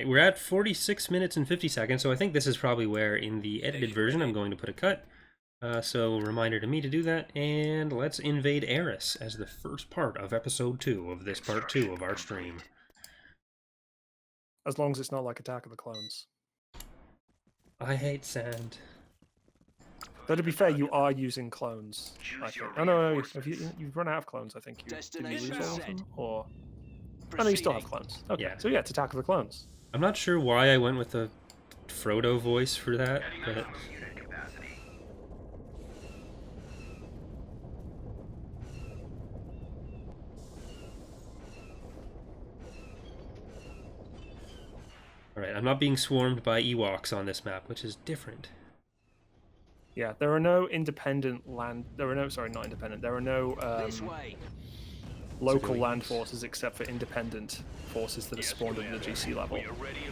Alright, we're at 46 minutes and 50 seconds, so I think this is probably where in the edited version I'm going to put a cut. So reminder to me to do that, and let's invade Eris as the first part of episode 2 of this part 2 of our stream. As long as it's not like Attack of the Clones. I hate sand. Though to be fair, you are using clones, I think. Oh no, you've run out of clones, I think. Did you lose all of them? Or... Oh no, you still have clones. Okay, yeah. So yeah, it's Attack of the Clones. I'm not sure why I went with the Frodo voice for that, but... Alright, I'm not being swarmed by Ewoks on this map, which is different. Yeah, there are no independent land... There are no... Sorry, not independent. There are no local land forces except for independent forces that are spawned at the GC level.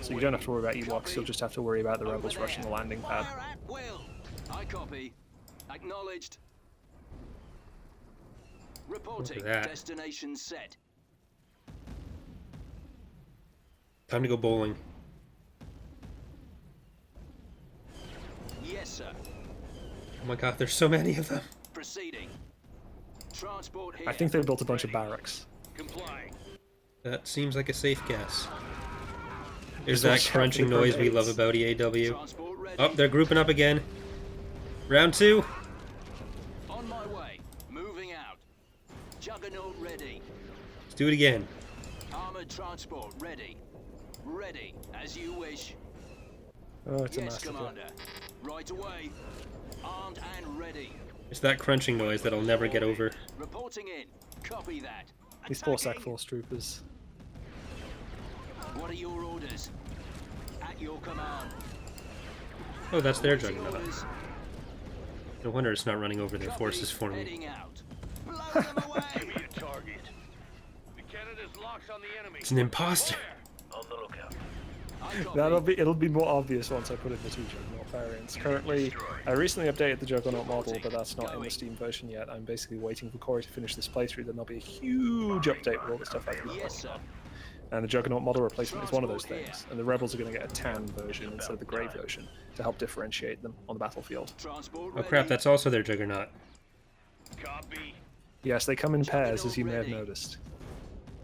So you don't have to worry about Ewoks, you'll just have to worry about the rebels rushing the landing pad. I copy. Acknowledged. Reporting. Destination set. Time to go bowling. Yes, sir. Oh my god, there's so many of them. Proceeding. Transport here. I think they built a bunch of barracks. Complying. That seems like a safe guess. There's that crunching noise we love about EAW. Oh, they're grouping up again. Round 2. On my way. Moving out. Juggernaut ready. Let's do it again. Armored transport ready. Ready, as you wish. Oh, it's a yes, massacre. Commander. Right away. Armed and ready. It's that crunching noise that I'll never get over. Reporting in. Copy that. These poor Sec Force troopers. What are your orders? At your command. Oh, that's their Juggernaut. No wonder it's not running over their forces for me. Heading out. Blow them away. Give me a target. The Canada's locks on the enemy. It's an imposter. On the lookout. It'll be more obvious once I put in the 2 Juggernaut variants. Currently, I recently updated the Juggernaut model, but that's not in the Steam version yet. I'm basically waiting for Corey to finish this playthrough, then there'll be a huge update with all the stuff I can Yes, sir. And the Juggernaut model replacement is one of those things. And the Rebels are going to get a tan version instead of the grey version to help differentiate them on the battlefield. Oh crap, that's also their Juggernaut. Copy. Yes, they come in pairs, as you may have noticed.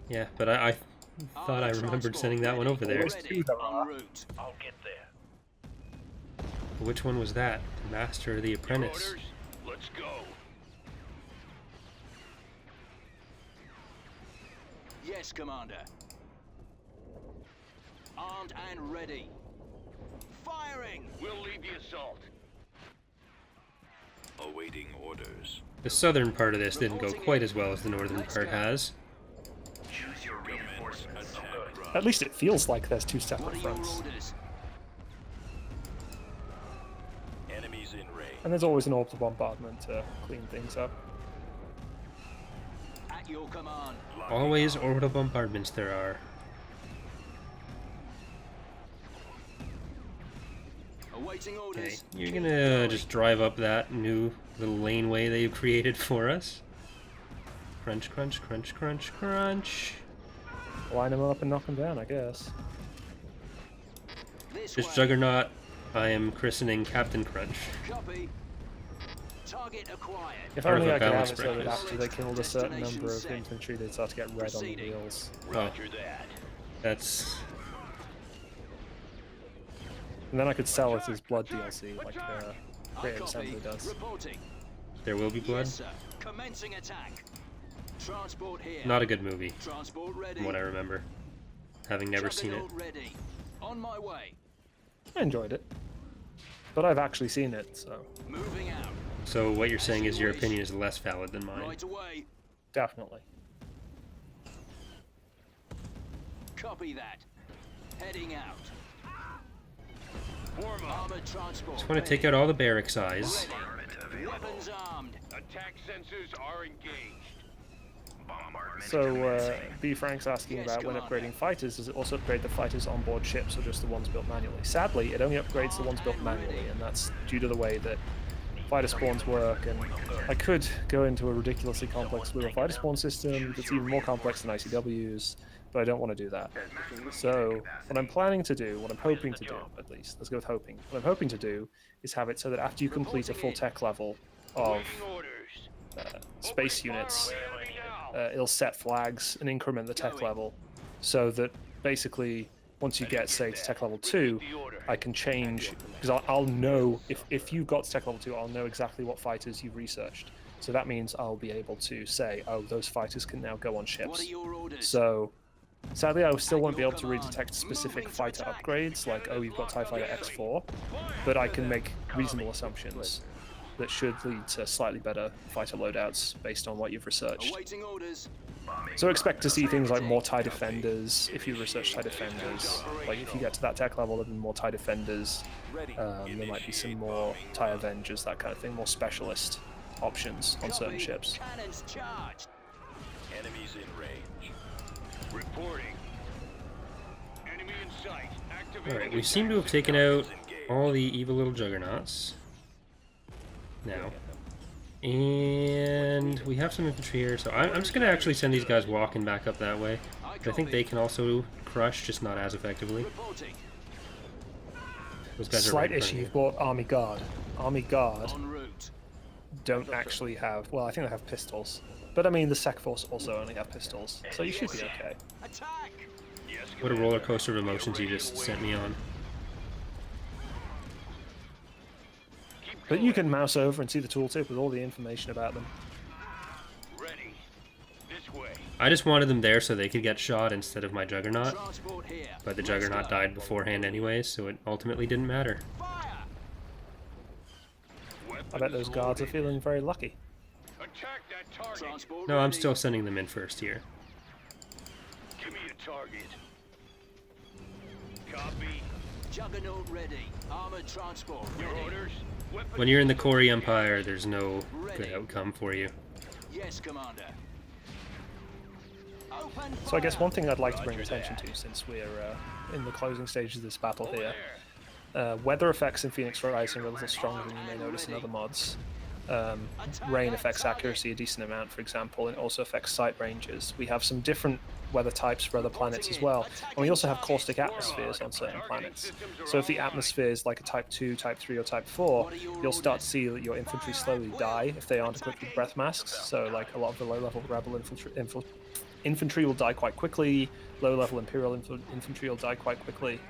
Yeah, but I thought I remembered sending that one over there. I'll get there. Which one was that? The Master or the Apprentice? Orders? Let's go. Yes, Commander. Armed and ready. Firing! We'll lead the assault. Awaiting orders. The southern part of this didn't go quite as well as the northern part has. Choose your reinforcements. At least it feels like there's 2 What separate are your fronts. orders? Enemies in range. And there's always an orbital bombardment to clean things up. At your command. Always orbital bombardments there are. Awaiting Okay, orders. you're gonna just drive up that new little laneway that you created for us. Crunch, crunch, crunch, crunch, crunch. Line them up and knock them down, I guess. This This way. Juggernaut, I am christening Captain Crunch. Copy. Target acquired. If Part of only a I could have balance it so that breakfast. after they killed a certain number of infantry, they'd start to get red on the wheels. Roger that. That's... And then I could sell it as blood DLC, like I Creative copy. Assembly does. Reporting. There will be blood. Yes, sir. Commencing attack. Transport here. Not a good movie, Transport ready. from what I remember. Having never seen it. Juggernaut ready. On my way. I enjoyed it. But I've actually seen it, so Moving out. So what you're saying is your opinion is less valid than mine. Right away. definitely. Copy that. Heading out. Armored transport. Just want to take out all the barrack size. Ready. Weapons armed. Attack sensors are engaged. So, B. Frank's asking about when upgrading fighters, does it also upgrade the fighters on board ships or just the ones built manually? Sadly, it only upgrades the ones built manually, and that's due to the way that fighter spawns work. And I could go into a ridiculously complex Blue fighter spawn system that's even more complex than ICW's, but I don't want to do that. So what I'm planning to do, what I'm hoping to do, at least, let's go with hoping. What I'm hoping to do is have it so that after you complete a full tech level of space units, it'll set flags and increment the tech level, so that basically once you get, say, to tech level 2, I can change, because I'll know, if you got to tech level 2, I'll know exactly what fighters you've researched. So that means I'll be able to say, oh, those fighters can now go on ships. So sadly, I still won't be able to redetect specific fighter upgrades, like, oh, you've got TIE Fighter X4, but I can make reasonable assumptions that should lead to slightly better fighter loadouts based on what you've researched. So expect to see things like more TIE Defenders, if you research TIE Defenders. Like, if you get to that tech level, there'll be more TIE Defenders. There might be some more TIE Avengers, that kind of thing, more specialist options on certain ships. Enemies in range. Reporting. Enemy in sight. Alright, we seem to have taken out all the evil little juggernauts. Now. And we have some infantry here, so I'm just going to actually send these guys walking back up that way. I think they can also crush, just not as effectively. Those guys Slight are right issue, you've bought Army Guard. Army Guard don't actually have, well, I think they have pistols. But I mean, the Sec Force also only have pistols, so you should be okay. What a roller coaster of emotions you just sent me on. But you can mouse over and see the tooltip with all the information about them. Ready. This way. I just wanted them there so they could get shot instead of my Juggernaut. But the Juggernaut died beforehand anyway, so it ultimately didn't matter. I bet those guards are feeling very lucky. Attack that target. No, I'm still sending them in first here. Give me a target. Copy. Juggernaut ready. Armored transport Your ready. orders. Weapons. When you're in the Corey Empire, there's no good outcome for you. Yes, Commander. Open So I guess fire. one thing I'd like to bring attention to, since we're in the closing stages of this battle here, weather effects in Phoenix Rising are a little stronger than you may notice in other mods. Rain affects accuracy a decent amount, for example, and it also affects sight ranges. We have some different weather types for other planets as well, and we also have caustic atmospheres on certain planets. So if the atmosphere is like a Type 2, Type 3, or Type 4, you'll start to see that your infantry slowly die if they aren't equipped with breath masks. So like a lot of the low-level rebel infantry will die quite quickly, low-level Imperial infantry will die quite quickly.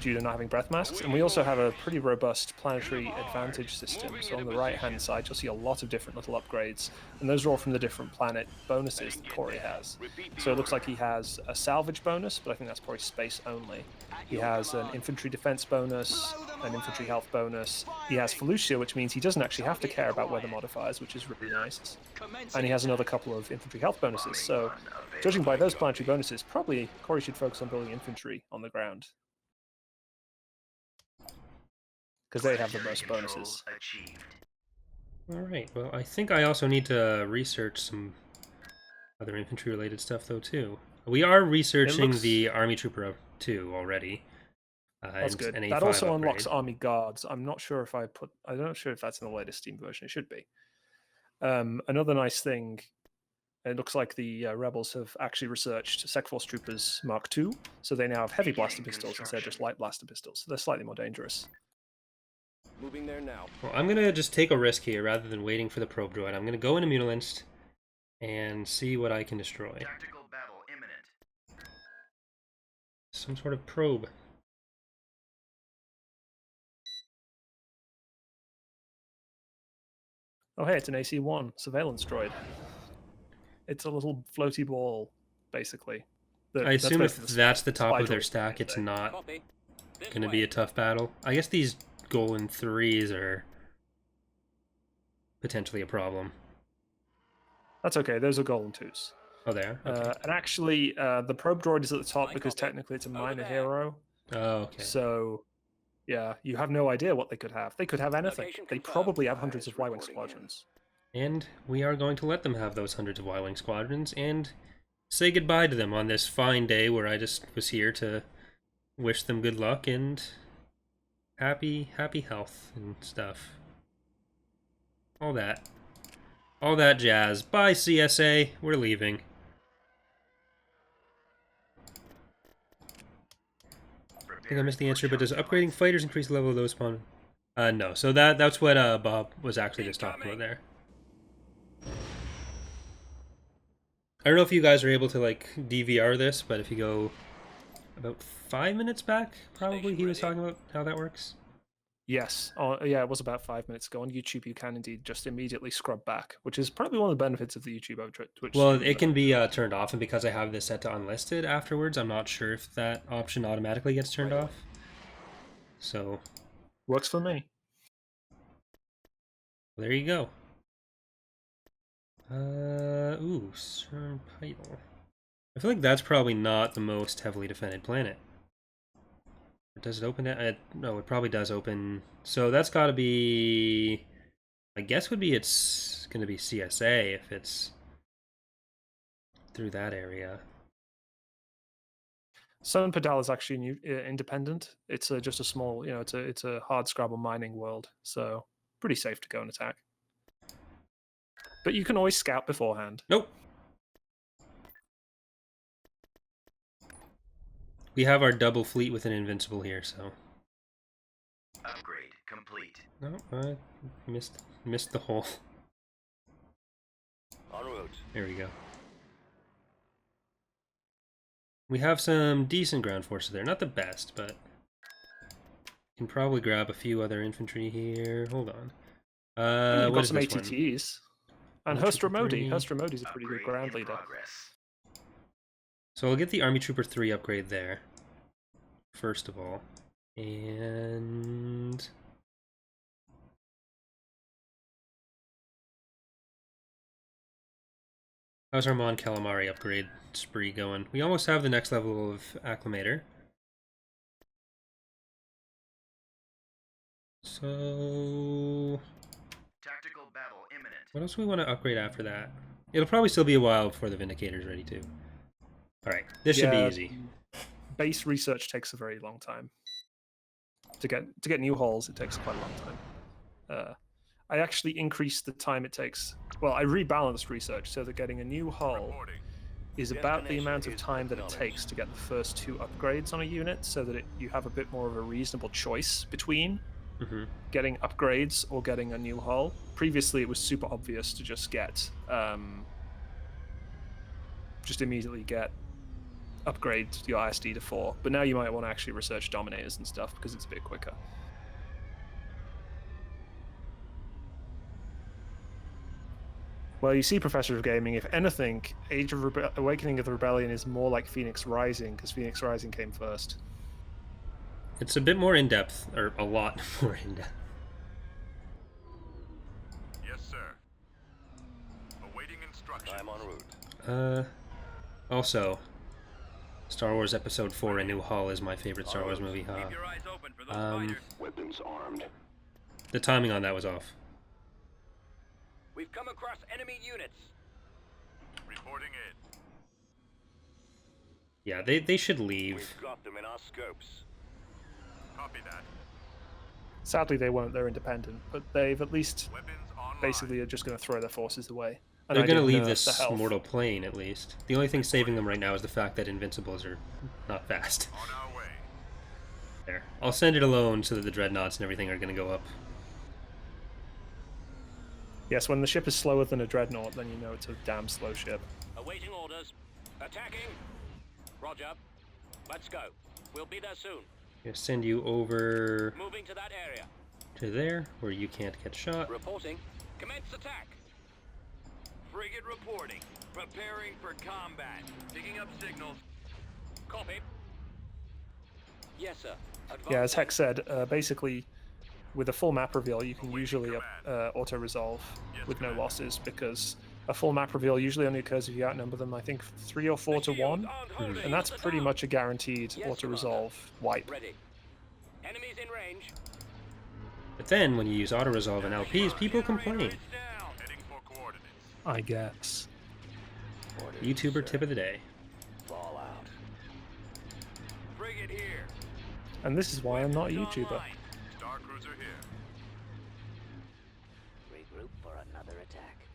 Due to not having breath masks. And we also have a pretty robust planetary advantage system. So on the right-hand side, you'll see a lot of different little upgrades, and those are all from the different planet bonuses that Corey has. So it looks like he has a salvage bonus, but I think that's probably space only. He has an infantry defense bonus, an infantry health bonus. He has Felucia, which means he doesn't actually have to care about weather modifiers, which is really nice. And he has another couple of infantry health bonuses. So judging by those planetary bonuses, probably Corey should focus on building infantry on the ground, because they have the most bonuses. Alright, well, I think I also need to research some other infantry-related stuff, though, too. We are researching the Army Trooper 2 already. That's good. An That A5 also upgrade. unlocks Army Guards. I'm not sure if that's in the latest Steam version. It should be. Another nice thing, it looks like the Rebels have actually researched Sec Force Troopers Mark II, so they now have heavy blaster pistols instead of just light blaster pistols. So they're slightly more dangerous. Moving there now. Well, I'm going to just take a risk here rather than waiting for the probe droid. I'm going to go into Mutilinst and see what I can destroy. Tactical battle imminent. Some sort of probe. Oh hey, it's an AC-1 surveillance droid. It's a little floaty ball, basically. I assume if basically that's the top spy of their droid. stack, it's not Copy. This going to way. be a tough battle. I guess these Golem 3s are potentially a problem. That's okay, those are Golem 2s. Oh, there? Okay. And actually, the probe droid is at the top because technically it's a minor there. hero. Oh, okay. So, yeah, you have no idea what they could have. They could have anything. Location They confirmed. probably have hundreds of Eyes Y-Wing reporting in. squadrons. And we are going to let them have those hundreds of Y-Wing squadrons and say goodbye to them on this fine day where I just was here to wish them good luck and happy health and stuff. All that jazz. Bye, CSA. We're leaving. think I missed the answer, but does upgrading fighters increase the level of those spawn? No. So that's what Bob was actually just talking about there. I don't know if you guys are able to like DVR this, but if you go about 5 minutes back, probably he was talking about how that works. Yes. Oh, yeah, it was about 5 minutes ago. On YouTube, you can indeed just immediately scrub back, which is probably one of the benefits of the YouTube over Twitch. Well, stream, it but- can be turned off, and because I have this set to unlisted afterwards, I'm not sure if that option automatically gets turned off. So Works for me. there you go. Ooh, CERN Pidal. I feel like that's probably not the most heavily defended planet. Does it open it? No, it probably does open. So that's got to be. I guess would be it's going to be CSA if it's through that area. Sun Pedal is actually independent. It's just a small, it's a hard scrabble mining world, so pretty safe to go and attack. But you can always scout beforehand. Nope. We have our double fleet with an invincible here, so. Upgrade complete. No, I missed the hole. En route. There we go. We have some decent ground forces there. Not the best, but can probably grab a few other infantry here. Hold on. You've What got is some this one? ATTs. And Army Hurst Trooper Ramodi. 3. Hurst Ramodi's a pretty good Upgrade ground in leader. progress. So I'll get the Army Trooper 3 upgrade there, first of all. And... how's our Mon Calamari upgrade spree going? We almost have the next level of Acclimator. So... Tactical battle imminent. what else do we want to upgrade after that? It'll probably still be a while before the Vindicator's ready too. Alright, this should be Yeah, easy. Base research takes a very long time. To get new hulls, it takes quite a long time. I actually increased the time it takes. Well, I rebalanced research so that getting a new hull is about the amount of time that it takes to get the first 2 upgrades on a unit, so that you have a bit more of a reasonable choice between getting upgrades or getting a new hull. Previously, it was super obvious to just immediately get upgrade your ISD to 4, but now you might want to actually research dominators and stuff because it's a bit quicker. Well, you see, Professor of Gaming, if anything, Age of Awakening of the Rebellion is more like Phoenix Rising, because Phoenix Rising came first. It's a bit more in-depth, or a lot more in-depth. Yes, sir. Awaiting instructions. I'm en route. Also, Star Wars Episode 4: A New Hull is my favorite Star Wars movie, huh? Keep your eyes open for those fighters. Weapons armed. The timing on that was off. We've come across enemy units. Reporting in. Yeah, they should leave. We've got them in our scopes. Copy that. Sadly, they won't. They're independent, but they've at least Weapons online. basically are just going to throw their forces away. And They're I going to did leave nerf the this health. mortal plane, at least. The only thing saving them right now is the fact that Invincibles are not fast. On our way. There. I'll send it alone so that the Dreadnoughts and everything are going to go up. Yes, when the ship is slower than a dreadnought, then you know it's a damn slow ship. Awaiting orders. Attacking. Roger. Let's go. We'll be there soon. Gonna send you over Moving to that area. to there, where you can't get shot. Reporting. Commence attack. Frigate reporting. Preparing for combat. Picking up signals. Copy. Yes, sir. Yeah, as Advancing. Hex said, basically, with a full map reveal, you can usually auto-resolve with no losses, because a full map reveal usually only occurs if you outnumber them, I think, 3 or 4 to 1, and that's pretty much a guaranteed Yes, auto-resolve wipe. Ready. Enemies in range. But then, when you use auto-resolve and LPs, people complain. Down. Heading for coordinates. I guess. YouTuber tip of the day. Fallout. Frigate here. And this is why I'm not a YouTuber. Online. Star cruiser here. Regroup for another attack.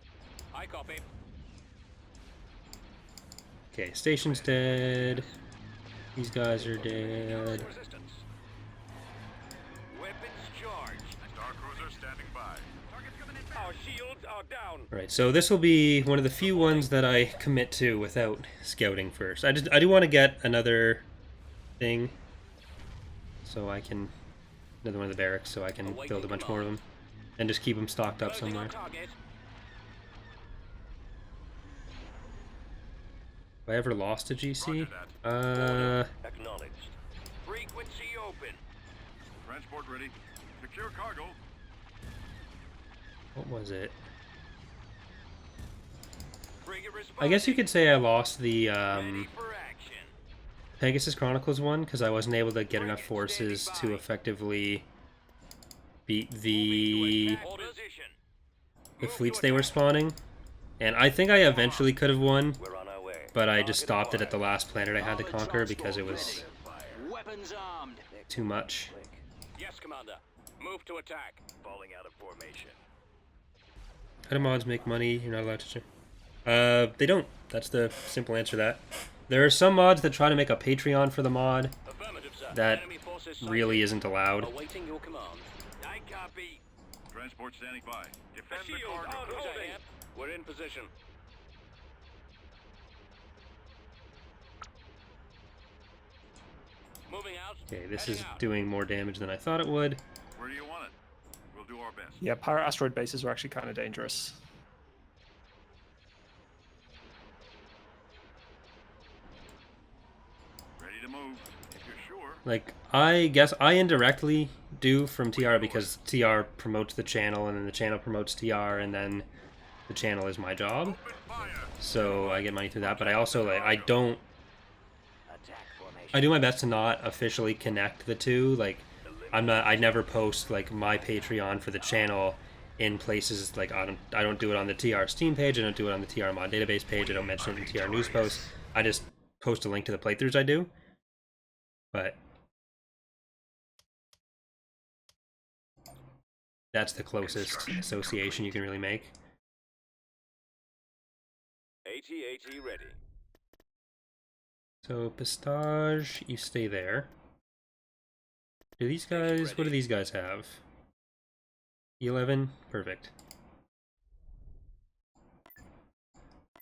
I copy. Okay, station's dead. These guys are dead. Resistance. Shields are down. Right, so this will be one of the few ones that I commit to without scouting first. I do want to get another thing, so I can another one of the barracks, so I can build a bunch more of them, and just keep them stocked up Closing somewhere. on target. Have I ever lost a GC? Acknowledged. Frequency open. Transport ready. Secure cargo. What was it? Frigate I guess you could say I lost the ready for action. Pegasus Chronicles one because I wasn't able to get enough forces to effectively beat the Position. fleets they were spawning. And I think I eventually could have won, We're on our way. but I just stopped it at the last planet I had to conquer because it was Weapons armed. too much. Yes, Commander. Move to attack. Falling out of formation. How do mods make money? You're not allowed to. They don't. That's the simple answer to that. There are some mods that try to make a Patreon for the mod Affirmative, sir. that Enemy forces sighted. really isn't allowed. Awaiting your command. I copy. Transport standing by. Defend the Shield cargo. on holding. We're in position. Moving out. Okay, this Heading is out. doing more damage than I thought it would. Where do you want it? We'll do our best. Yeah, pirate asteroid bases are actually kind of dangerous. Ready to move. If you're sure. Like, I guess I indirectly do from TR because TR promotes the channel and then the channel promotes TR and then the channel is my job. Open fire. So I get money through that, but I also, like, I do my best to not officially connect the two. Like, I never post, like, my Patreon for the channel in places, like, I don't do it on the TR Steam page, I don't do it on the TR mod database page, I don't mention it in TR news posts. I just post a link to the playthroughs I do. But that's the closest association you can really make. AT-AT ready. So, Pistage, you stay there. Do these guys, what do these guys have? E11? Perfect.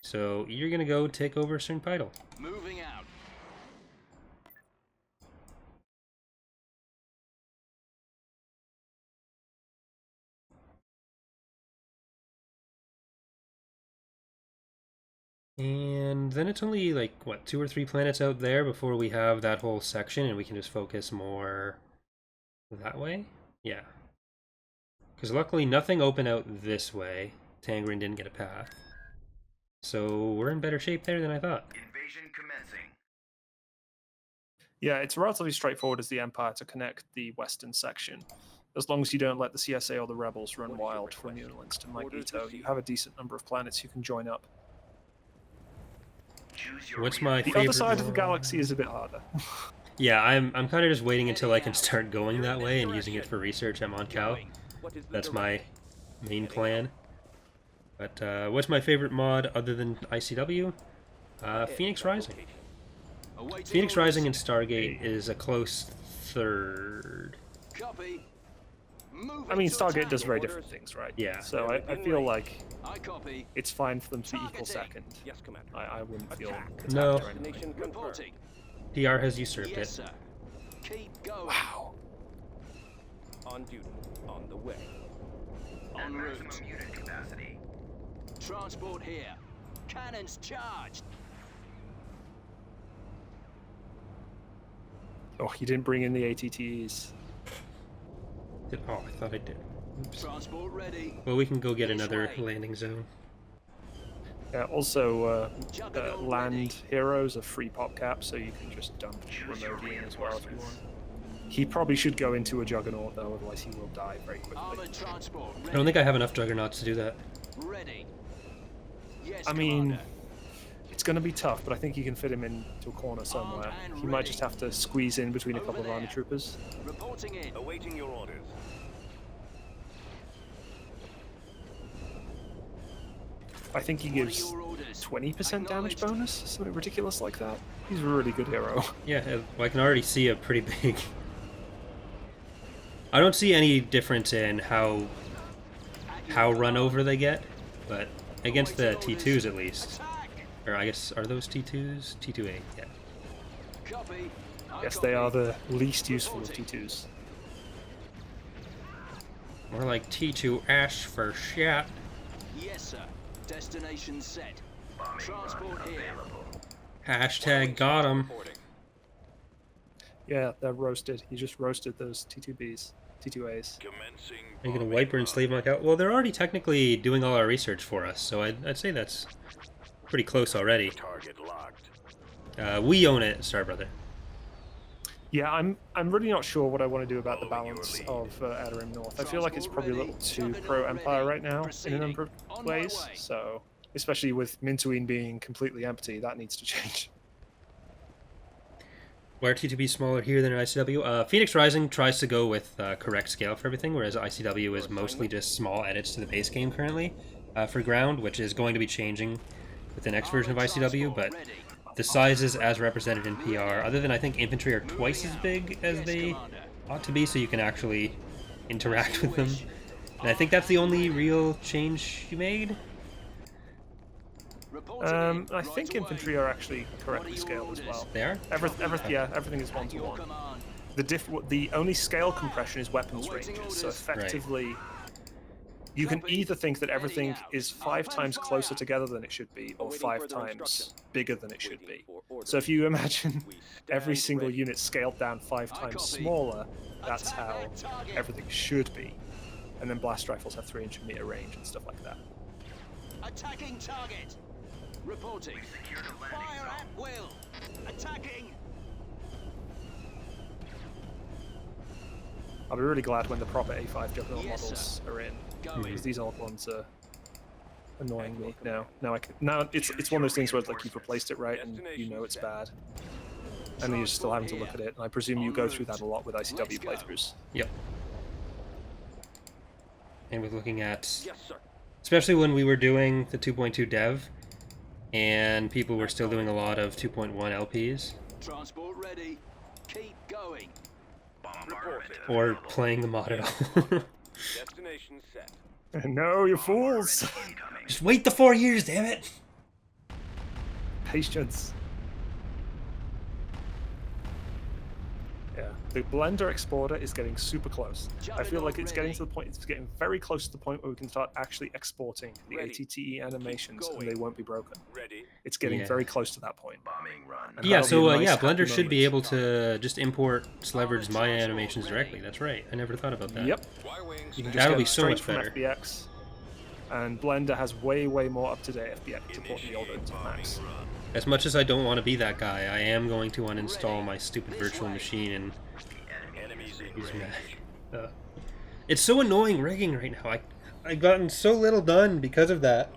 So, you're gonna go take over Cernpidal. Moving out. And then it's only like, what, 2 or 3 planets out there before we have that whole section and we can just focus more that way? Yeah. Because luckily nothing opened out this way. Tangerine didn't get a path. So we're in better shape there than I thought. Invasion commencing. Yeah, it's relatively straightforward as the Empire to connect the western section. As long as you don't let the CSA or the rebels run wild from Unilinst and Magneto, you have a decent number of planets you can join up. Choose your What's my The favorite other side of the mod? galaxy is a bit harder. Yeah, I'm kind of just waiting until I can start going that way and using it for research. I'm on Cal. That's my main plan. But what's my favorite mod other than ICW? Phoenix Rising. Phoenix Rising and Stargate is a close third. Copy. I mean, Stargate does very different things, right? Yeah. So I feel like I copy. it's fine for them to be equal second. Yes, Commander. I wouldn't feel attacked No. or anything. Destination reporting. PR has usurped Yes, it. sir. Keep going. Wow. On duty. On the way. At En route. maximum unit capacity. Transport here. Cannons charged. Oh, you didn't bring in the ATTs. Oh, I thought I did. Oops. Transport ready. Well, we can go get This another way. landing zone. Yeah, also, Juggernaut land ready. heroes are free pop cap, so you can just dump Choose your Remodi in as well if you reinforcements. want. He probably should go into a Juggernaut, though, otherwise he will die very quickly. Armored transport ready. I don't think I have enough Juggernauts to do that. Ready. Yes, I mean, Commander. it's going to be tough, but I think you can fit him into a corner somewhere. and He might ready. just have to squeeze in between a Over couple of army there. troopers. Reporting in. Awaiting your orders. I think he What are gives your orders? 20% damage Acknowledged. bonus, something ridiculous like that. He's a really good hero. Yeah, I can already see a pretty big... I don't see any difference in how how run over they get, but against the T2s at least. Or I guess, are those T2s? T2A, yeah. Copy. Yes, they are the least useful of T2s. More like T2 Ash for shit. Yes, sir. Destination set. Transport here. Hashtag got 'em. Yeah, they're roasted. You just roasted those T2Bs, T2As. Commencing. Are you gonna wiper and slave mark out? Well, they're already technically doing all our research for us, so I'd say that's pretty close already. Target locked. We own it, Star Brother. Yeah, I'm really not sure what I want to do about the balance of Outer Rim North. I feel like it's probably a little too pro-Empire right now in a number of ways. So, especially with Mintuine being completely empty, that needs to change. Why are T2B smaller here than ICW? Phoenix Rising tries to go with correct scale for everything, whereas ICW is mostly just small edits to the base game currently for ground, which is going to be changing with the next version of ICW, but the sizes as represented in PR, other than I think infantry are twice as big as they ought to be, so you can actually interact with them. And I think that's the only real change you made. I think infantry are actually correctly scaled as well. They are? Everything is 1-to-1. The only scale compression is weapons ranges, so effectively you can either think that everything is 5 times closer together than it should be, or 5 times bigger than it should be. So if you imagine every single unit scaled down 5 times smaller, that's how everything should be. And then blast rifles have 300-meter range and stuff like that. Attacking target. Reporting. Fire at will. Attacking. I'll be really glad when the proper A5 Juggernaut models are in, because these old ones are annoying me now. Now it's one of those things where like you've replaced it right and you know it's bad, and then you're still having to look at it. And I presume you go through that a lot with ICW playthroughs. Yep. And with looking at, Yes, sir. especially when we were doing the 2.2 dev, and people were still doing a lot of 2.1 LPs, Transport ready. Keep going. or playing the mod at all. Destination set. No, you fools! Just wait the 4 years, damn it! Patience. Yeah, the Blender exporter is getting super close. I feel like it's getting to the point. It's getting very close to the point where we can start actually exporting the ATTE animations, and they won't be broken. Ready. It's getting Yeah. very close to that point. Bombing run. And Yeah, that'll be so a nice, yeah, happy Blender should be moment. able to just import leverage my animations directly. That's right. I never thought about that. Yep. Y wings. You can just That'll get be it so straight much from better. FBX. And Blender has way more up-to-date FBX support than the older Max. As much as I don't want to be that guy, I am going to uninstall my stupid virtual machine and Enemies in use range. Mac. It's so annoying rigging right now. I've gotten so little done because of that.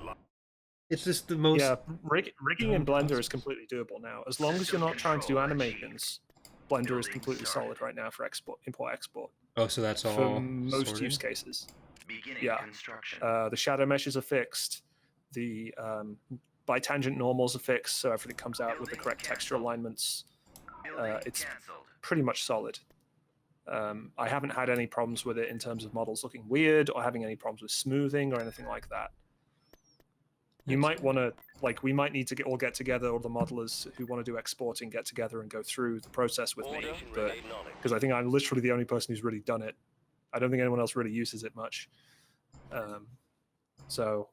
It's just the most. Yeah, rigging in Blender is completely doable now. As long as you're not trying to do animations, Blender is completely solid right now for import-export. Oh, so that's all. For most sorted? use cases. Beginning Yeah. construction. The shadow meshes are fixed. The bitangent normals are fixed, so everything comes out with the correct texture alignments. It's Cancelled. pretty much solid. I haven't had any problems with it in terms of models looking weird or having any problems with smoothing or anything like that. You might want to, like, we might need to all get together, all the modelers who want to do exporting get together and go through the process with me, Order but ready, nodding. because I think I'm literally the only person who's really done it. I don't think anyone else really uses it much. So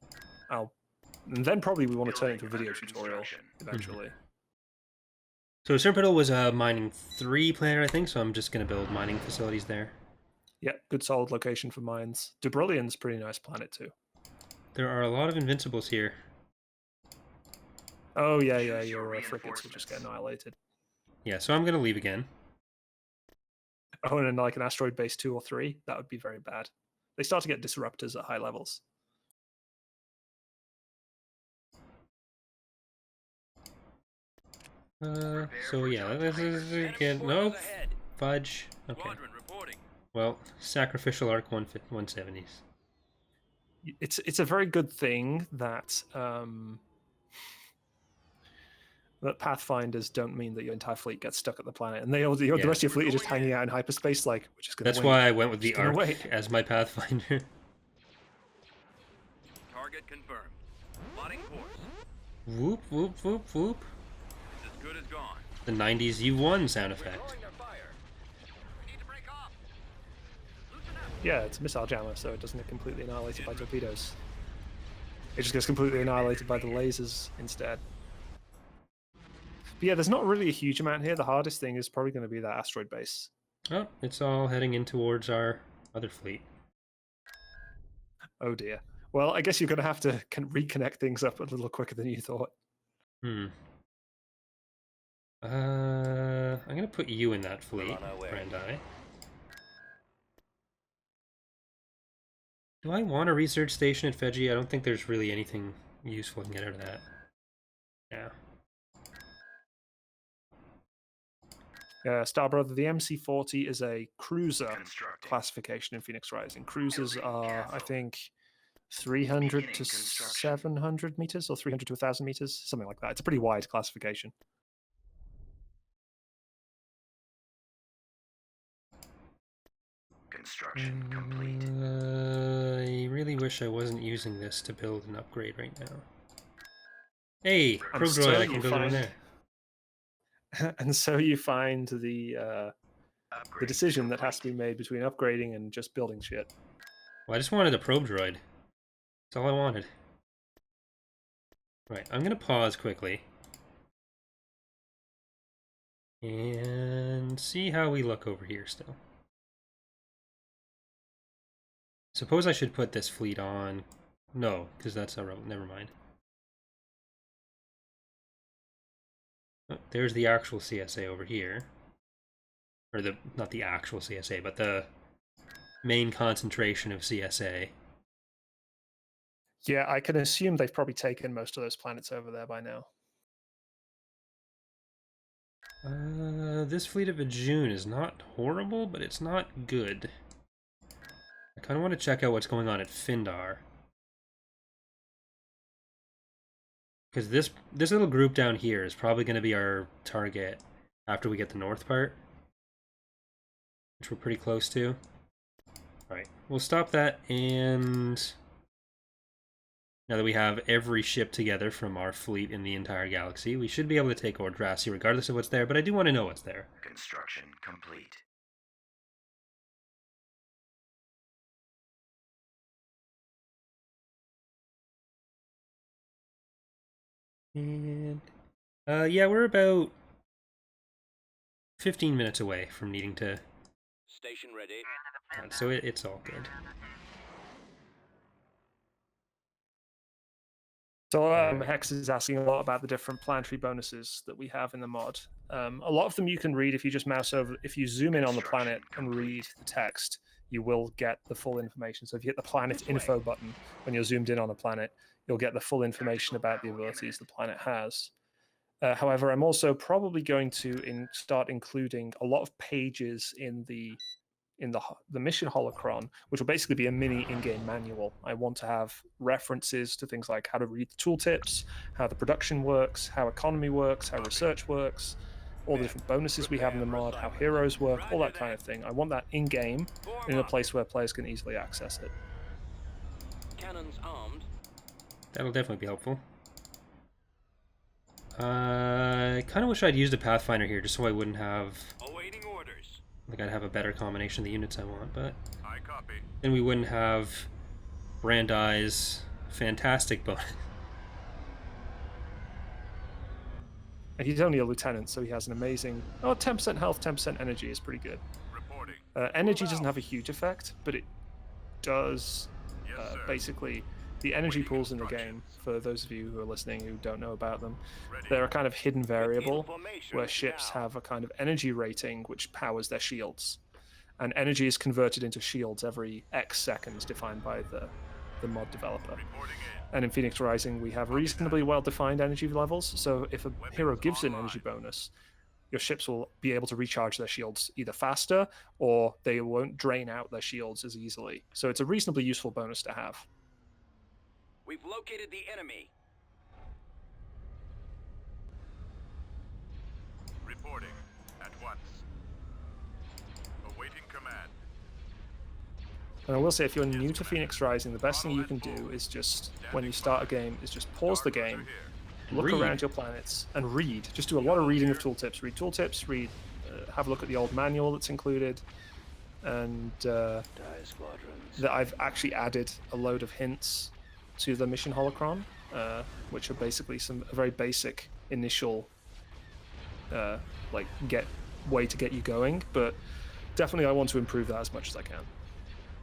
and then probably we want to turn it into a video tutorial eventually. So Serpentine was a mining 3 planet, I think. So I'm just gonna build mining facilities there. Yeah, good solid location for mines. Debrillion's a pretty nice planet too. There are a lot of invincibles here. Oh yeah, your frigates will just get annihilated. Yeah, so I'm gonna leave again. Oh, and then like an asteroid base 2 or 3, that would be very bad. They start to get disruptors at high levels. So yeah, this is again. No, fudge. Okay. Quadrant reporting. Well, sacrificial arc 170s. It's a very good thing that that pathfinders don't mean that your entire fleet gets stuck at the planet, and the rest of your fleet is just hanging out in hyperspace. Like, we're just gonna. That's wait. why I went with the Just gonna arc wait. as my pathfinder. confirmed. Plotting course. Whoop, whoop, whoop, whoop. It's as good as gone. The 90s you won sound effect. Calling their fire. We need to break off. Loosen up. Yeah, it's a missile jammer, so it doesn't get completely annihilated by torpedoes. It just gets completely annihilated by the lasers instead. But yeah, there's not really a huge amount here. The hardest thing is probably going to be that asteroid base. Oh, it's all heading in towards our other fleet. Oh dear. Well, I guess you're going to have to reconnect things up a little quicker than you thought. Hmm. I'm gonna put you in that fleet, on our way. Brandi. Do I want a research station at Fedji? I don't think there's really anything useful I can get out of that. Yeah. Starbrother, the MC-40 is a cruiser Constructing. classification in Phoenix Rising. Cruisers are, I think, 300 to 700 meters, or 300 to 1,000 meters, something like that. It's a pretty wide classification. Construction complete. I really wish I wasn't using this to build an upgrade right now. Hey, And probe so droid, I you can build it in find- there. And so you find the Upgrade decision that has to complete. be made between upgrading and just building shit. Well, I just wanted a probe droid. That's all I wanted. Right, I'm gonna pause quickly. And see how we look over here still. Suppose I should put this fleet on. No, because that's irrelevant. Never mind. Oh, there's the actual CSA over here. Or not the actual CSA, but the main concentration of CSA. Yeah, I can assume they've probably taken most of those planets over there by now. This fleet of Ajun is not horrible, but it's not good. I kind of want to check out what's going on at Findar. Because this little group down here is probably going to be our target after we get the north part. Which we're pretty close to. Alright, we'll stop that, and now that we have every ship together from our fleet in the entire galaxy, we should be able to take over Trasi regardless of what's there, but I do want to know what's there. Construction complete. And yeah, we're about 15 minutes away from needing to, Station ready. so it's all good. So Hex is asking a lot about the different planetary bonuses that we have in the mod. A lot of them you can read if you just mouse over. If you zoom in on the planet and read the text, you will get the full information. So if you hit the planet info button when you're zoomed in on a planet, you'll get the full information about the abilities the planet has. However, I'm also probably going to start including a lot of pages in the mission holocron, which will basically be a mini in-game manual. I want to have references to things like how to read the tooltips, how the production works, how economy works, how research works, all the different bonuses we have in the mod, how heroes work, all that kind of thing. I want that in-game in a place where players can easily access it. Cannons armed. That'll definitely be helpful. I kind of wish I'd used a Pathfinder here just so I wouldn't have, Awaiting orders. like I'd have a better combination of the units I want, but I copy. then we wouldn't have Brandi's fantastic bonus. And he's only a lieutenant, so he has an amazing... 10% health, 10% energy is pretty good. Reporting. Energy doesn't have a huge effect, but it does Yes, sir. basically... The energy pools in the game, for those of you who are listening who don't know about them, Ready. they're a kind of hidden variable Information where ships now. have a kind of energy rating which powers their shields. And energy is converted into shields every X seconds defined by the mod developer. Reporting in. And in Phoenix Rising, we have reasonably well-defined energy levels, so if a hero gives an energy bonus, your ships will be able to recharge their shields either faster, or they won't drain out their shields as easily. So it's a reasonably useful bonus to have. We've located the enemy. Reporting. At once. Awaiting command. And I will say, if you're new to Phoenix Rising, the best thing you can do is just, when you start a game, is just pause the game, look Read. around your planets, and read. Just do a lot of reading of tooltips. Read tooltips, have a look at the old manual that's included, and that I've actually added a load of hints to the mission holocron, which are basically a very basic initial way to get you going, but definitely I want to improve that as much as I can.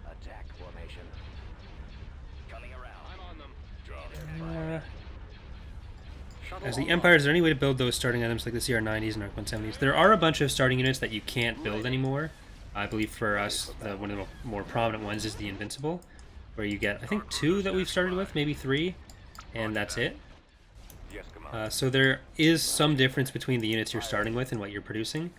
Attack formation. Coming around. I'm on them. As the Empire, is there any way to build those starting items like the CR90s and ARC-170s? There are a bunch of starting units that you can't build anymore. I believe for us, one of the more prominent ones is the Invincible, where you get, I think, 2 that we've started with, maybe 3, and that's it. So there is some difference between the units you're starting with and what you're producing.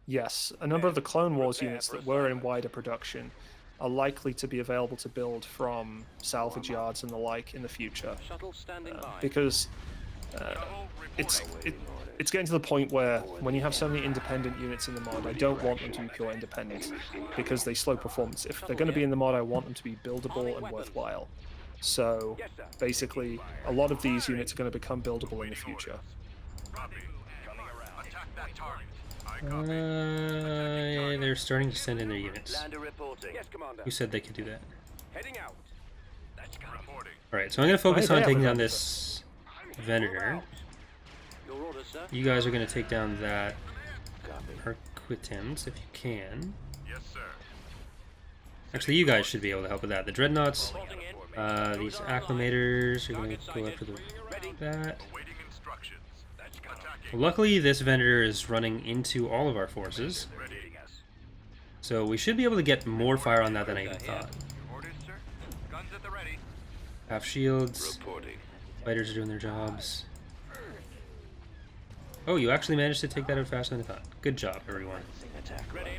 Yes, a number of the Clone Wars units that were in wider production are likely to be available to build from salvage yards and the like in the future, Shuttle standing by. because it's getting to the point where when you have so many independent units in the mod, I don't want them to be pure independent because they slow performance. If they're going to be in the mod, I want them to be buildable and worthwhile. So basically, a lot of these units are going to become buildable in the future. They're starting to send in their units. Lander reporting. Yes, Commander. Who said they could do that? Heading out. Let's go. Reporting. Alright, so I'm going to focus They on have a taking down Venator. this Venator. Your orders, sir. You guys are going to take down that Copy. Arquitens if you can. Yes, sir. Actually, you guys should be able to help with that. The Dreadnoughts, Reporting in. these Acclimators are going to go after that. Awaiting instructions. Let's go. Attacking. Well, luckily, this Venator is running into all of our forces, Reading us. so we should be able to get more fire on that than I even thought. Orders, sir. Guns at the ready. Half shields, Reporting. fighters are doing their jobs. Oh, you actually managed to take that out faster than I thought. Good job, everyone. Attack. Ready.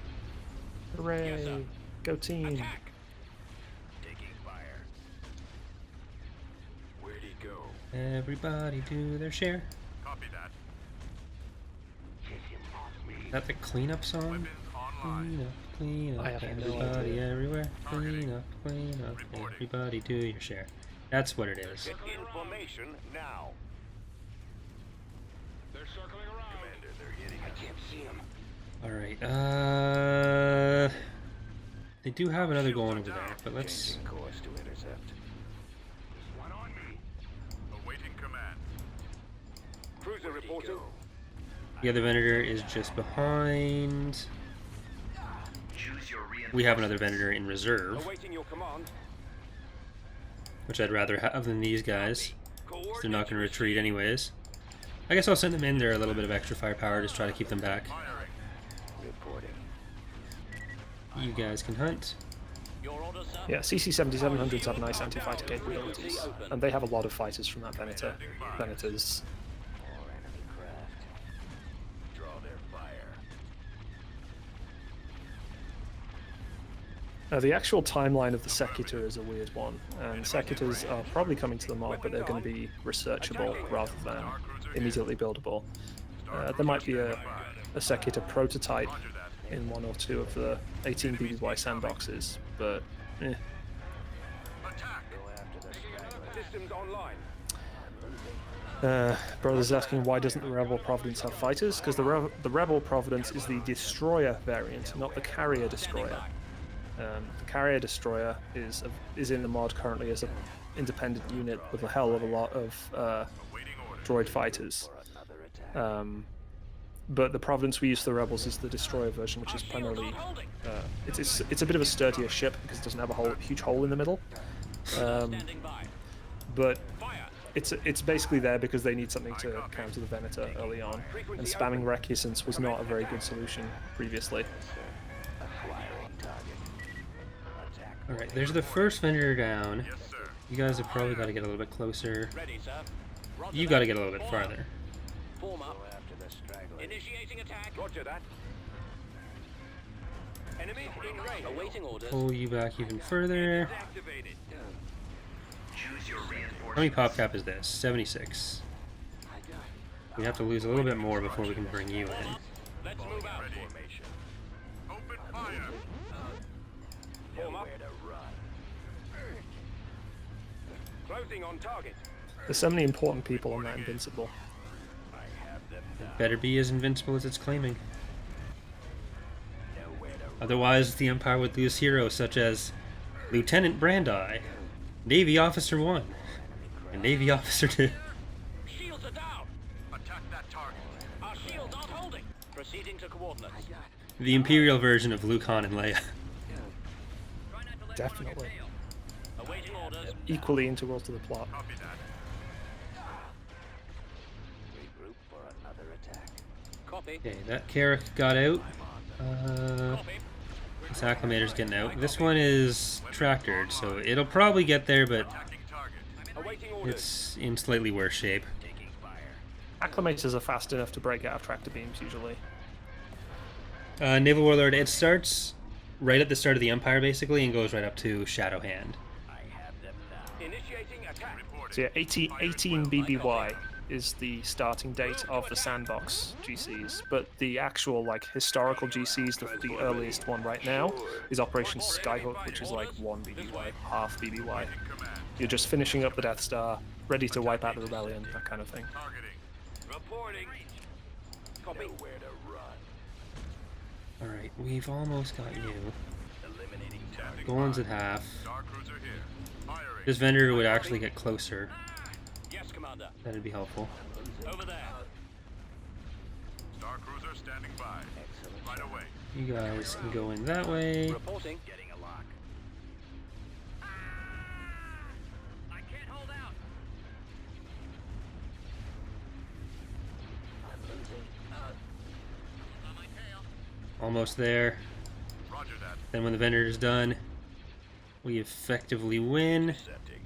Hooray! Go team! Attack. Taking fire. Where'd he go? Everybody do their share. Copy that. Is that the cleanup song? Weapons online. Clean up, I have no everybody idea. everywhere. Clean up, everybody do your share. That's what it is. Get information now. They're circling around. Commander, they're hitting us. I can't see him. Alright, they do have another going over there, but let's... Changing course to intercept. One on me. Awaiting command. Cruiser reporting. The other Venator is just behind. Choose your We have another Venator in reserve, Awaiting your command. which I'd rather have than these guys. They're not going to retreat anyways. I guess I'll send them in there a little bit of extra firepower, just try to keep them back. Reporting. You guys can hunt. Your orders, sir. Yeah, CC-7700s have nice anti-fighter capabilities, and they have a lot of fighters from that Venator. Venators. Or enemy craft. Draw their fire. The actual timeline of the Secutor is a weird one, and Secutors are probably coming to the mod, but they're going to be researchable rather than immediately buildable. There might be a Secutor prototype in 1 or 2 of the 18 BBY sandboxes, but Attack. Go after the straggler. Systems online. Brother's asking why doesn't the Rebel Providence have fighters? Because the Rebel Providence is the destroyer variant, not the carrier destroyer. The carrier destroyer is in the mod currently as an independent unit with a hell of a lot of droid fighters. But the Providence we use for the Rebels is the destroyer version, which is primarily it's a bit of a sturdier ship because it doesn't have a huge hole in the middle. Standing by. But it's basically there because they need something to counter the Venator early on, and spamming Recusants was not a very good solution previously. Acquiring target. Attack. Alright, there's the first Venator down. Yes, sir. You guys have probably got to get a little bit closer. Ready, sir. Roger You that. got to get a little bit farther. Form up. Go after the straggler. Initiating attack. Roger that. Enemy in range. Awaiting orders. Pull you back even further. Activated. Choose your How many reinforcements. pop cap is this? 76. We have to lose a little bit more before we can bring you in. Let's move out. Ready. Formation. Open fire. Form up. Closing on target. There's so many important people on that Invincible. Better be as invincible as it's claiming. Otherwise, the Empire would lose heroes such as Lieutenant Brandi, Navy Officer 1, and Navy Officer 2. Shields are down. Attack that target. Our shields aren't holding. Proceeding to coordinates. The Imperial version of Luke, Han, and Leia. Definitely. Awaiting orders. Equally integral to the plot. Copy that. Regroup for another attack. Copy. Okay, that Carrick got out. Copy. This Acclimator's getting out. This one is tractored, so it'll probably get there, but Attacking target. Awaiting orders. it's in slightly worse shape. Taking fire. Acclimators are fast enough to break out of tractor beams usually. Naval Warlord, it starts right at the start of the Empire, basically, and goes right up to Shadow Hand. I have them now. Initiating attack. So yeah, 18 BBY is the starting date of the sandbox GCs, but the actual like historical GCs, the earliest one right now is Operation Skyhook, which is like 1 BBY, half BBY. You're just finishing up the Death Star, ready to wipe out the rebellion, that kind of thing. Targeting. Reporting. Copy. Where to run. Alright, we've almost got you. Eliminating target. Golan's at half. Star cruiser here. Firing. This vendor would actually get closer. Yes, Commander. That'd be helpful. Over there. Star cruiser standing by. Right away. You guys can go in that way. Reporting. Getting a lock. I can't hold out. I'm losing. On my tail. Almost there. Roger that. Then when the vendor is done, we effectively win. Setting.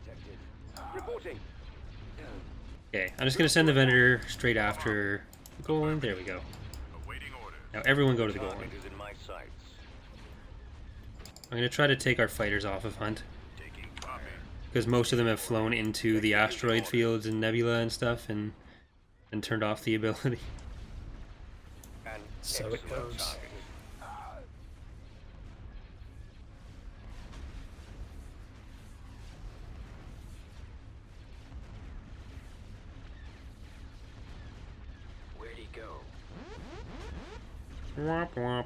Detected. Reporting. Okay, I'm just gonna send the vendor straight after the Golan. There we go. Awaiting orders. Now everyone go to the Golan. Target is in my sights. I'm gonna try to take our fighters off of Hunt, Taking copy. because most of them have flown into the asteroid fields and nebula and stuff, and turned off the ability. And So it excellent goes. target. Where'd he go? Womp womp.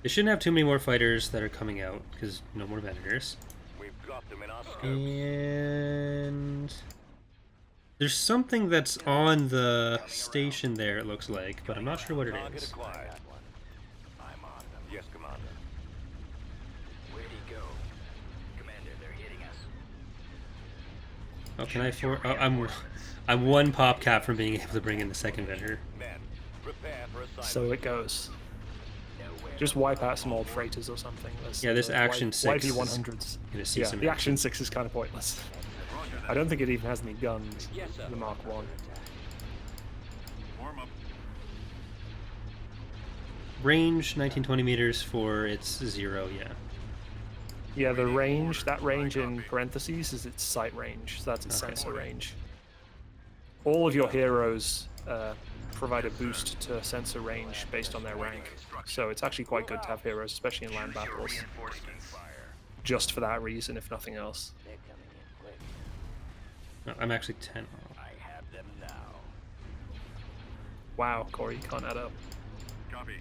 They shouldn't have too many more fighters that are coming out, because no more vendors. We've got them in our scopes. And there's something that's on the station there, it looks like, but I'm not sure what it Target is. acquired. I'm on them. Yes, Commander. Where'd he go? Commander, they're hitting us. Oh, can I I'm one pop cap from being able to bring in the second vendor. Men, prepare for assignment. So it goes. Just wipe out some old freighters or something. Yeah, this Action 6 is YP-100s. gonna see Yeah, some the action. Action 6 is kind of pointless. I don't think it even has any guns, Yes, sir. the Mark 1. Warm up. Range 1920 meters for its 0, yeah. Yeah, the range, that range in parentheses is its sight range, so that's its Okay. sensor range. All of your heroes provide a boost to sensor range based on their rank, so it's actually quite good to have heroes, especially in land battles, just for that reason, if nothing else. They're coming in quick. No, I'm actually 10 off. I have them now. Wow, Corey, you can't add up. Copy.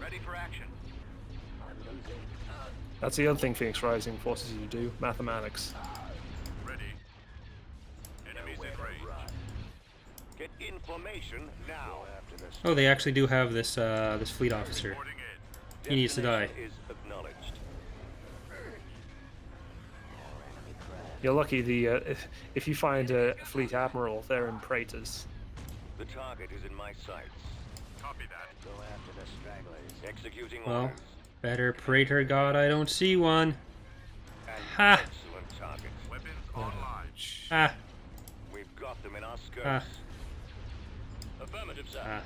Ready for action. I'm losing. That's the other thing Phoenix Rising forces you to do, mathematics. Ready. Enemies in range. Get information now. After this. Oh, they actually do have this this fleet officer. Reporting in. He needs to die. Destination is acknowledged. You're lucky if you find a fleet admiral, they're in Praetors. The target is in my sights. Copy that. Go after the stragglers. Executing Well, orders. better Praetor God, I don't see one. An Ha! excellent target. Weapons online. Ah, We've got them in our scopes. ah, Affirmative, sir. ah.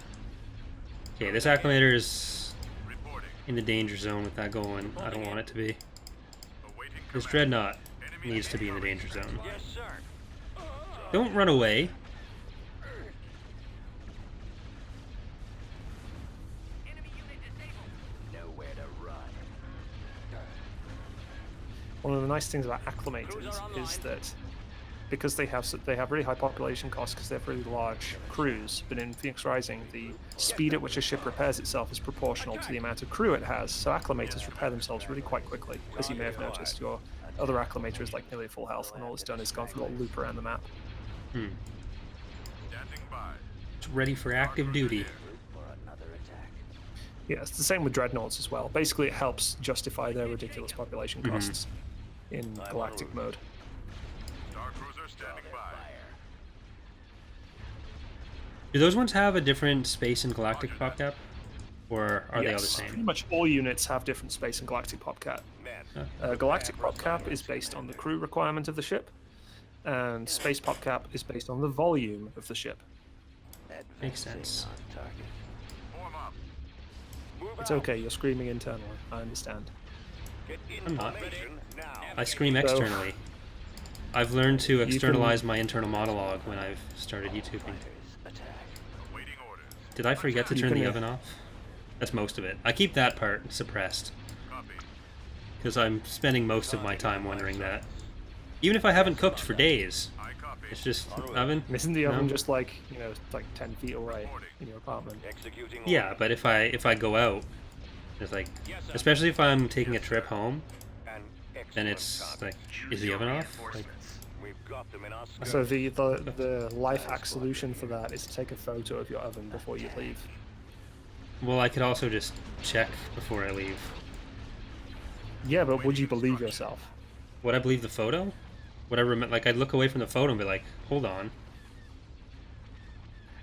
Okay, this acclimator is Reporting. in the danger zone with that going. I don't want it to be. Awaiting This command. dreadnought needs to be in the danger zone. Yes, sir. Don't run away. One of the nice things about acclimators is that because they have really high population costs because they have really large crews, but in Phoenix Rising, the speed at which a ship repairs itself is proportional to the amount of crew it has. So acclimators repair themselves really quite quickly, as you may have noticed. Your other acclimator is like nearly full health, and all it's done is gone for a little loop around the map. Hmm. It's ready for active duty. Yeah, it's the same with dreadnoughts as well. Basically, it helps justify their ridiculous population costs in galactic mode. Do those ones have a different space and galactic PopCap? Or are they all the Yes, same? pretty much all units have different space and galactic PopCap. Galactic PopCap is based on the crew requirement of the ship, and space PopCap is based on the volume of the ship. Makes sense. It's okay, you're screaming internally, I understand. I'm not. I scream externally. I've learned to externalize my internal monologue when I've started YouTubing. Did I forget to turn the oven off? That's most of it. I keep that part suppressed. Because I'm spending most of my time wondering that. Even if I haven't cooked for days. It's just oven. Isn't the oven just like, like 10 feet away in your apartment? Yeah, but if I go out, it's like, especially if I'm taking a trip home, then it's like, is the oven off? Like, so the life hack solution for that is to take a photo of your oven before you leave. well, I could also just check before I leave. Yeah, but would you believe yourself? Would I believe the photo? Would I like I'd look away from the photo and be like, hold on.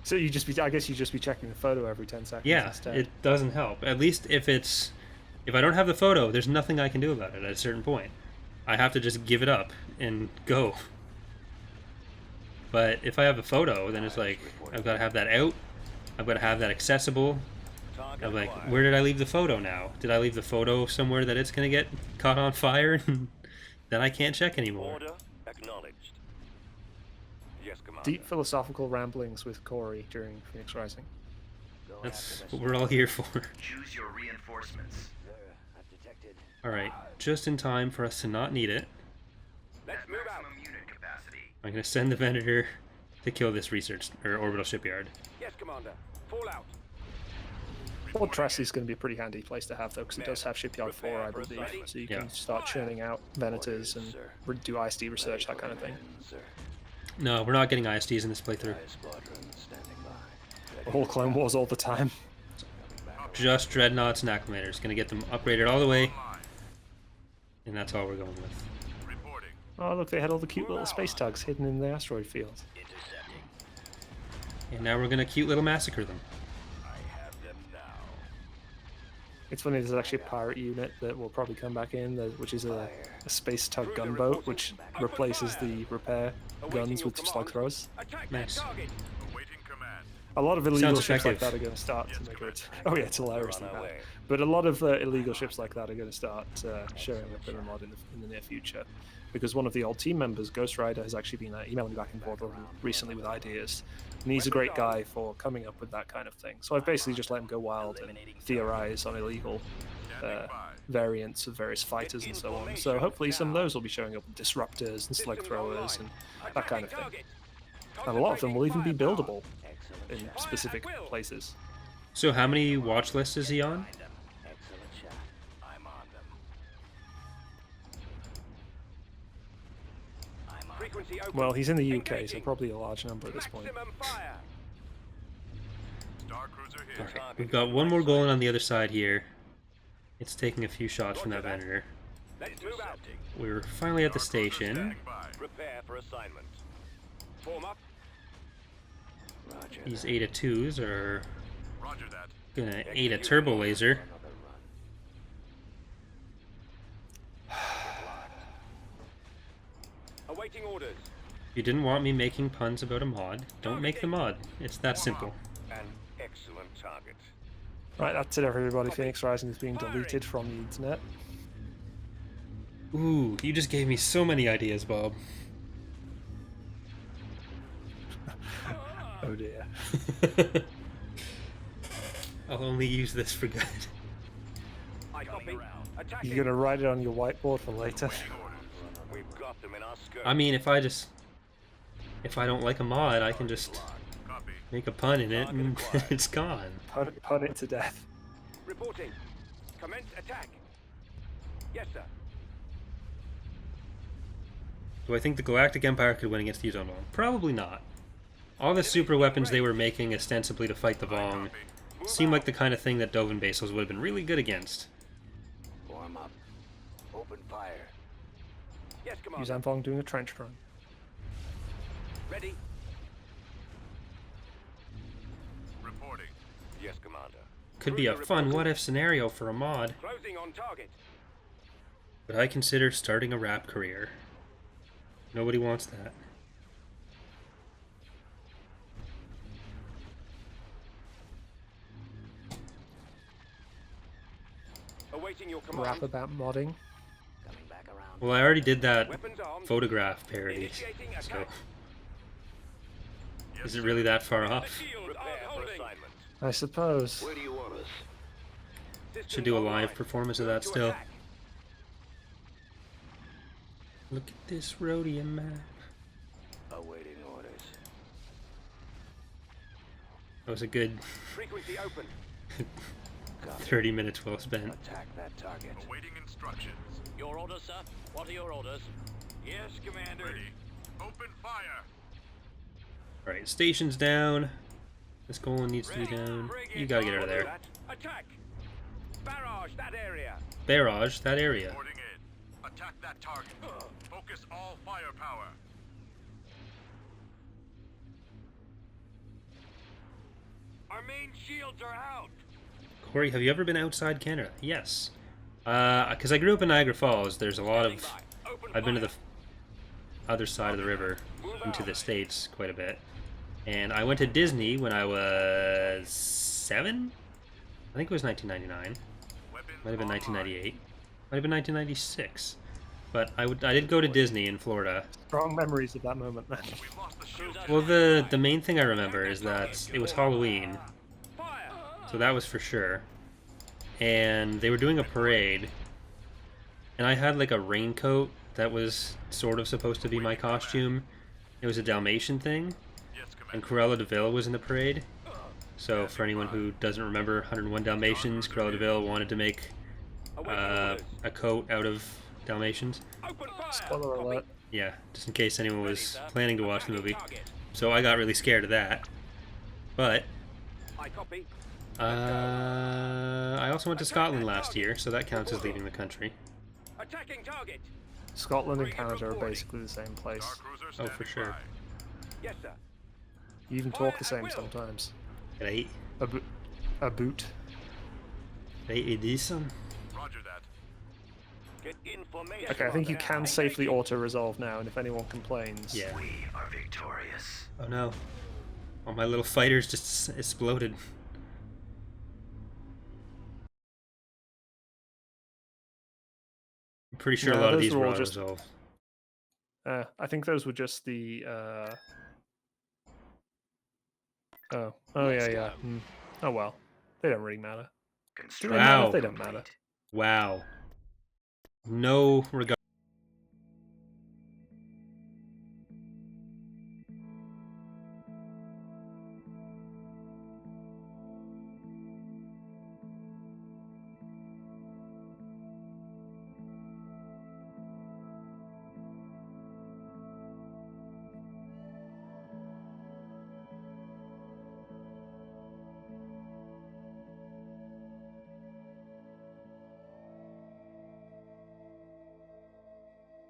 So I guess you'd just be checking the photo every 10 seconds Yeah, instead. it doesn't help. At least if I don't have the photo, there's nothing I can do about it at a certain point. I have to just give it up and go. But if I have a photo, then it's like, I've got to have that out. I've got to have that accessible. I'm like, where did I leave the photo now? Did I leave the photo somewhere that it's going to get caught on fire? Then I can't check anymore. Order acknowledged. Yes, Commander. Deep philosophical ramblings with Corey during Phoenix Rising. That's what we're all here for. Choose your reinforcements. Alright, just in time for us to not need it, Let's move out. Maximum unit capacity. I'm going to send the Venator to kill this research or orbital shipyard. Yes, Commander. Fall out. Fort Trasi is going to be a pretty handy place to have, though, because it does have Shipyard 4, I believe. So you can start churning out Venators and do ISD research, that kind of thing. No, we're not getting ISDs in this playthrough. All Clone Wars all the time. Just dreadnoughts and acclimators. Going to get them upgraded all the way. And that's all we're going with. Oh, look, they had all the cute little space tugs hidden in the asteroid field. And now we're going to cute little massacre them. It's funny, there's actually a pirate unit that will probably come back in, which is a space tug gunboat, which replaces the repair guns with slug throwers. Nice. A lot of illegal Sounds ships like effective. that are going to start to make it. Oh yeah, it's hilariously bad. But a lot of illegal ships like that are going to start showing up in the mod in the near future, because one of the old team members, Ghost Rider, has actually been emailing back and forth recently with ideas, and he's a great guy for coming up with that kind of thing. So I've basically just let him go wild and theorize on illegal variants of various fighters and so on. So hopefully some of those will be showing up with disruptors and slug throwers and that kind of thing. And a lot of them will even be buildable in specific places. So how many watch lists is he on? I'm on them. Frequency open. Well, he's in the UK, so probably a large number at this point. Maximum fire. Alright, we've got one more goal on the other side here. It's taking a few shots from that Venator. Let's move out. We're finally at the station. Prepare for assignment. Form up. These Eta 2s are gonna Eta turbo laser. Awaiting orders. If you didn't want me making puns about a mod, don't make the mod. It's that simple. An excellent target. Right, that's it everybody. Phoenix Rising is being deleted from the internet. Ooh, you just gave me so many ideas, Bob. Oh dear. I'll only use this for good. I copy. Attacking. You're gonna write it on your whiteboard for later. Drop them in our skirt. I mean, if I don't like a mod, I can just make a pun in it and it's gone. Pun it to death. Reporting. Commence attack. Yes, sir. Do I think the Galactic Empire could win against the Ozone Bomb? Probably not. All the super weapons they were making ostensibly to fight the Vong seem like the kind of thing that Dovin Basils would have been really good against. Form up. Open fire. Yes, Yu Commander. Zanfong doing a trench run. Ready. Reporting. Yes, Commander. Could be a fun what-if scenario for a mod, Closing on target. but I consider starting a rap career. Nobody wants that. Awaiting your command. Rap about modding. Coming back around. Well, I already did that Weapons armed. photograph parody, Initiating so attack. is it really that far off? Shield Prepare on for holding. assignment. I suppose. Where do you want us? Should do a Systems live online. performance of Move that to still. attack. Look at this rhodium map. Awaiting orders. That was a good Frequency open. 30 minutes well spent. Attack that target. Awaiting instructions. Your orders, sir? What are your orders? Yes, Commander. Ready. Open fire. Alright, station's down. This goal needs to be Ready. down. Frigate You gotta get out of on there. that. Attack. Barrage that area. Barrage that area. Reporting in. Attack that target. Focus all firepower. Our main shields are out. Corey, have you ever been outside Canada? Yes. Because I grew up in Niagara Falls, there's a lot of... Standing by. Open I've been to fire. the other side of the river, into the States quite a bit. And I went to Disney when I was 7? I think it was 1999. Weapons Might have been online. 1998. Might have been 1996. But I did go to Disney in Florida. Strong memories of that moment, man. We've lost the shield. Well, the main thing I remember is that it was Halloween, Fire. so that was for sure. And they were doing a parade, and I had like a raincoat that was sort of supposed to be my costume. It was a Dalmatian thing, Yes, and Commander. Cruella de Vil was in the parade. So for anyone who doesn't remember 101 Dalmatians, Cruella de Vil wanted to make Awaiting orders. a coat out of Dalmatians. Open fire. Spoiler alert. Yeah, just in case anyone was planning to watch the movie. Target. So I got really scared of that. But I copy. I also went to Scotland last year, so that counts as leaving the country. Attacking target. Scotland and Canada are basically the same place. Star cruiser Oh, standing for sure. by. Yes, sir. You even talk the same sometimes. Right? A boot. Right, decent. Roger that. Get information. Okay, I think you on can that. safely auto-resolve now, and if anyone complains... Yeah. We are victorious. Oh no. All my little fighters just exploded. I'm pretty sure a No, lot of those these were were all auto just- resolve. I think those were just the, Oh. Oh, yeah, yeah. Hmm. Oh, well. They don't really matter. Do they Construct matter? Wow. They don't matter. Wow. No regard.